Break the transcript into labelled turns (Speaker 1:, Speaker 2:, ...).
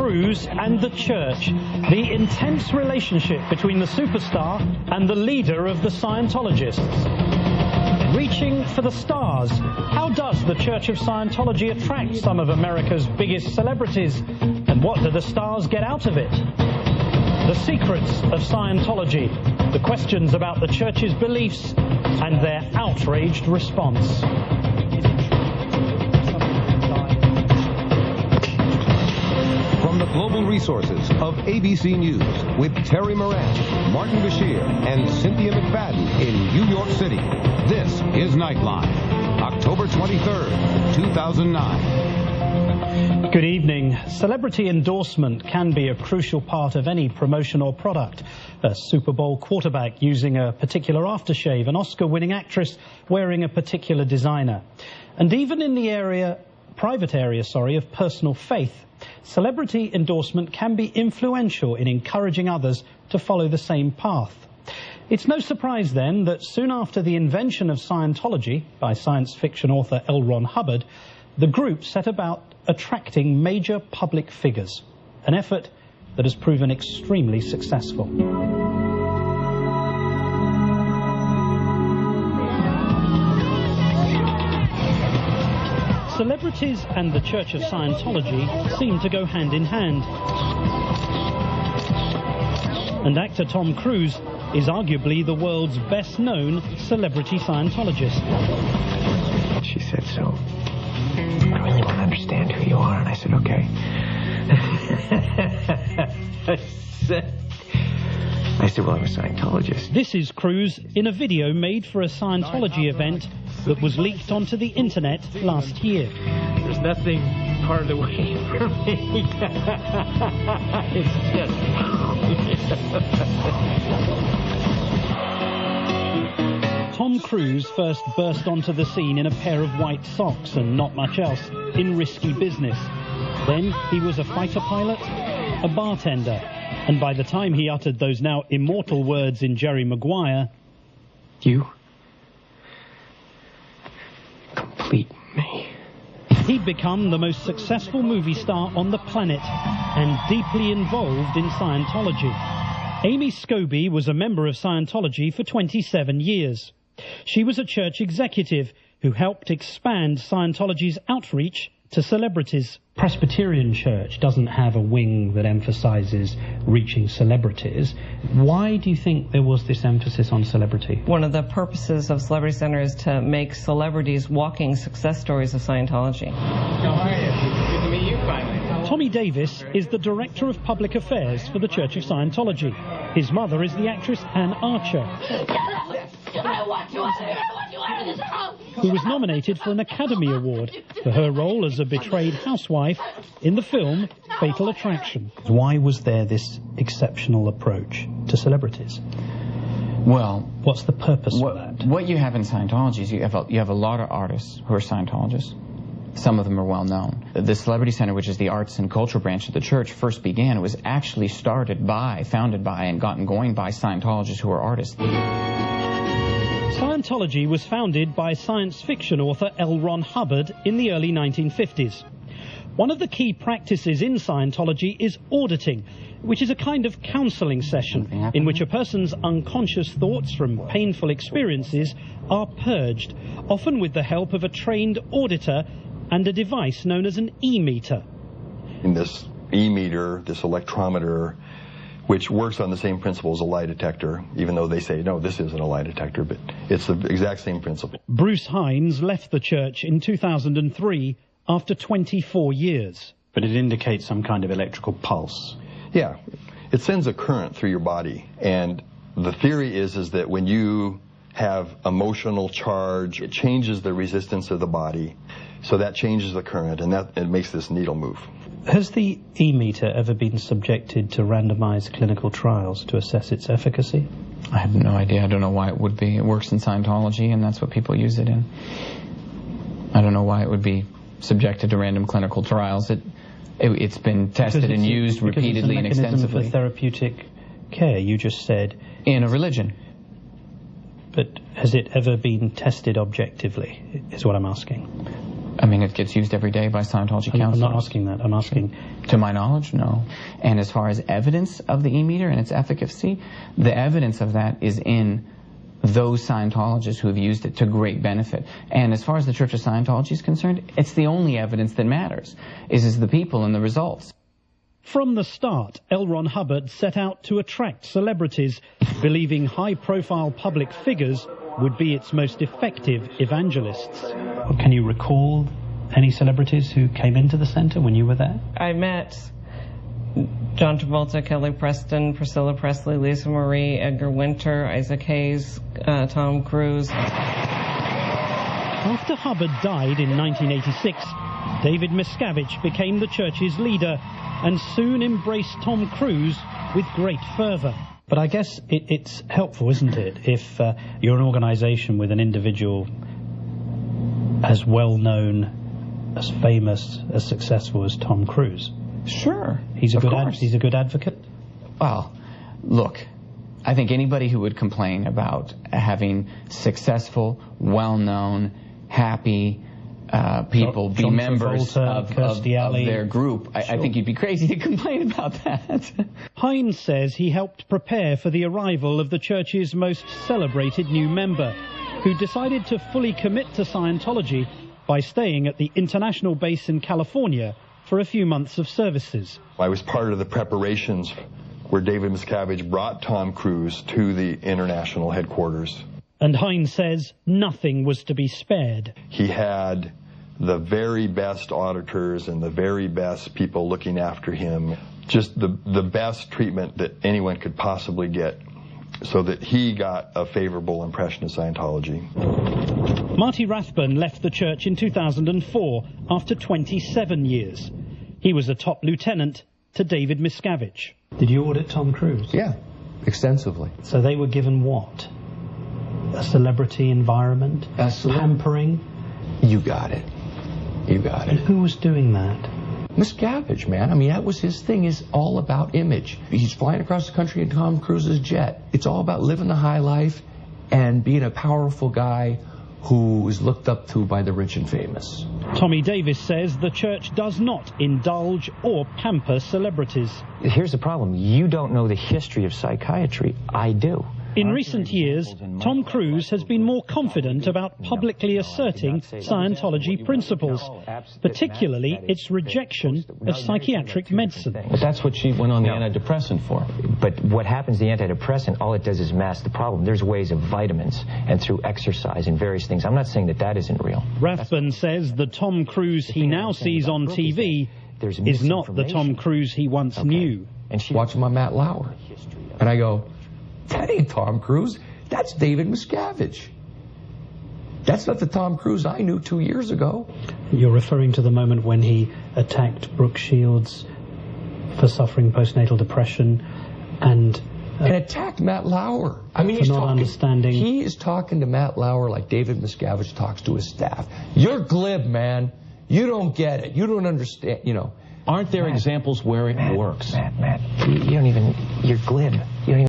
Speaker 1: Cruise and the Church, the intense relationship between the superstar and the leader of the Scientologists. Reaching for the stars, how does the Church of Scientology attract some of America's biggest celebrities? And what do the stars get out of it? The secrets of Scientology, the questions about the Church's beliefs, and their outraged response.
Speaker 2: From the global resources of ABC News, with Terry Moran, Martin Bashir, and Cynthia McFadden in New York City, this is Nightline, October 23rd, 2009.
Speaker 1: Good evening. Celebrity endorsement can be a crucial part of any promotion or product. A Super Bowl quarterback using a particular aftershave, an Oscar-winning actress wearing a particular designer. And even in the private area of personal faith, celebrity endorsement can be influential in encouraging others to follow the same path. It's no surprise then that soon after the invention of Scientology by science fiction author L. Ron Hubbard, the group set about attracting major public figures, an effort that has proven extremely successful. Celebrities and the Church of Scientology seem to go hand in hand. And actor Tom Cruise is arguably the world's best-known celebrity Scientologist.
Speaker 3: She said, so, I really want to understand who you are. And I said, okay. I said, well, I'm a Scientologist.
Speaker 1: This is Cruise in a video made for a Scientology event that was leaked onto the internet last year.
Speaker 3: There's nothing part of the way for me. It's just...
Speaker 1: Tom Cruise first burst onto the scene in a pair of white socks and not much else, in risky business. Then he was a fighter pilot, a bartender, and by the time he uttered those now immortal words in Jerry Maguire,
Speaker 3: you complete me.
Speaker 1: He'd become the most successful movie star on the planet and deeply involved in Scientology. Amy Scobee was a member of Scientology for 27 years. She was a church executive who helped expand Scientology's outreach to celebrities. Presbyterian Church doesn't have a wing that emphasizes reaching celebrities. Why do you think there was this emphasis on celebrity?
Speaker 4: One of the purposes of Celebrity Center is to make celebrities walking success stories of Scientology.
Speaker 3: How are you? Good to meet you finally.
Speaker 1: Tommy Davis is the Director of Public Affairs for the Church of Scientology. His mother is the actress Ann Archer, who was nominated for an Academy Award for her role as a betrayed housewife in the film Fatal Attraction. Why was there this exceptional approach to celebrities?
Speaker 5: Well,
Speaker 1: what's the purpose of that?
Speaker 5: What you have in Scientology is you have a lot of artists who are Scientologists. Some of them are well known. The Celebrity Center, which is the arts and culture branch of the church, first began. It was actually founded by, and gotten going by Scientologists who are artists.
Speaker 1: Scientology was founded by science fiction author L. Ron Hubbard in the early 1950s. One of the key practices in Scientology is auditing, which is a kind of counseling session in which a person's unconscious thoughts from painful experiences are purged, often with the help of a trained auditor and a device known as an e-meter.
Speaker 6: In this e-meter, this electrometer, which works on the same principle as a lie detector, even though they say, no, this isn't a lie detector, but it's the exact same principle.
Speaker 1: Bruce Hines left the church in 2003 after 24 years. But it indicates some kind of electrical pulse.
Speaker 6: Yeah, it sends a current through your body, and the theory is that when you have emotional charge, it changes the resistance of the body, so that changes the current, and it makes this needle move.
Speaker 1: Has the e-meter ever been subjected to randomized clinical trials to assess its efficacy?
Speaker 5: I have no idea. I don't know why it would be. It works in Scientology, and that's what people use it in. I don't know why it would be subjected to random clinical trials. It's been tested and used repeatedly and extensively.
Speaker 1: For therapeutic care, you just said.
Speaker 5: In a religion.
Speaker 1: But has it ever been tested objectively, is what I'm asking?
Speaker 5: I mean, it gets used every day by Scientology counselors.
Speaker 1: I'm not asking that. I'm asking...
Speaker 5: To my knowledge, no. And as far as evidence of the e-meter and its efficacy, the evidence of that is in those Scientologists who have used it to great benefit. And as far as the Church of Scientology is concerned, it's the only evidence that matters, is the people and the results.
Speaker 1: From the start, L. Ron Hubbard set out to attract celebrities, believing high-profile public figures would be its most effective evangelists. Can you recall any celebrities who came into the center when you were there?
Speaker 4: I met John Travolta, Kelly Preston, Priscilla Presley, Lisa Marie, Edgar Winter, Isaac Hayes, Tom Cruise.
Speaker 1: After Hubbard died in 1986, David Miscavige became the church's leader and soon embraced Tom Cruise with great fervor. But I guess it's helpful, isn't it, if you're an organization with an individual as well-known, as famous, as successful as Tom Cruise?
Speaker 5: Sure.
Speaker 1: He's a good advocate?
Speaker 5: Well, look, I think anybody who would complain about having successful, well-known, happy people be members of their group, I think you'd be crazy to complain about that.
Speaker 1: Hines says he helped prepare for the arrival of the church's most celebrated new member, who decided to fully commit to Scientology by staying at the international base in California for a few months of services.
Speaker 6: I was part of the preparations where David Miscavige brought Tom Cruise to the international headquarters.
Speaker 1: And Hines says nothing was to be spared.
Speaker 6: He had the very best auditors and the very best people looking after him, just the best treatment that anyone could possibly get, so that he got a favorable impression of Scientology.
Speaker 1: Marty Rathbun left the church in 2004 after 27 years. He was a top lieutenant to David Miscavige. Did you audit Tom Cruise?
Speaker 7: Yeah, extensively.
Speaker 1: So they were given what? A celebrity environment? Pampering?
Speaker 7: You got it. You got it.
Speaker 1: And who was doing that?
Speaker 7: Miscavige, man. I mean, that was his thing. Is all about image. He's flying across the country in Tom Cruise's jet. It's all about living the high life and being a powerful guy who is looked up to by the rich and famous.
Speaker 1: Tommy Davis says the church does not indulge or pamper celebrities.
Speaker 8: Here's the problem. You don't know the history of psychiatry. I do.
Speaker 1: In recent years, Tom Cruise has been more confident about publicly asserting Scientology principles, particularly its rejection of psychiatric medicine.
Speaker 9: But that's what she went on the antidepressant for.
Speaker 8: But what happens, the antidepressant, all it does is mask the problem. There's ways of vitamins and through exercise and various things. I'm not saying that that isn't real.
Speaker 1: Rathbun says the Tom Cruise he now sees on TV is not the Tom Cruise he once knew.
Speaker 7: And she watching my Matt Lauer, and I go, that ain't Tom Cruise. That's David Miscavige. That's not the Tom Cruise I knew 2 years ago.
Speaker 1: You're referring to the moment when he attacked Brooke Shields for suffering postnatal depression and
Speaker 7: attacked Matt Lauer. I mean, he is talking to Matt Lauer like David Miscavige talks to his staff. You're glib, man. You don't get it. You don't understand, you know.
Speaker 9: Aren't there examples where it works?
Speaker 8: Matt, you don't even, you're glib. You don't even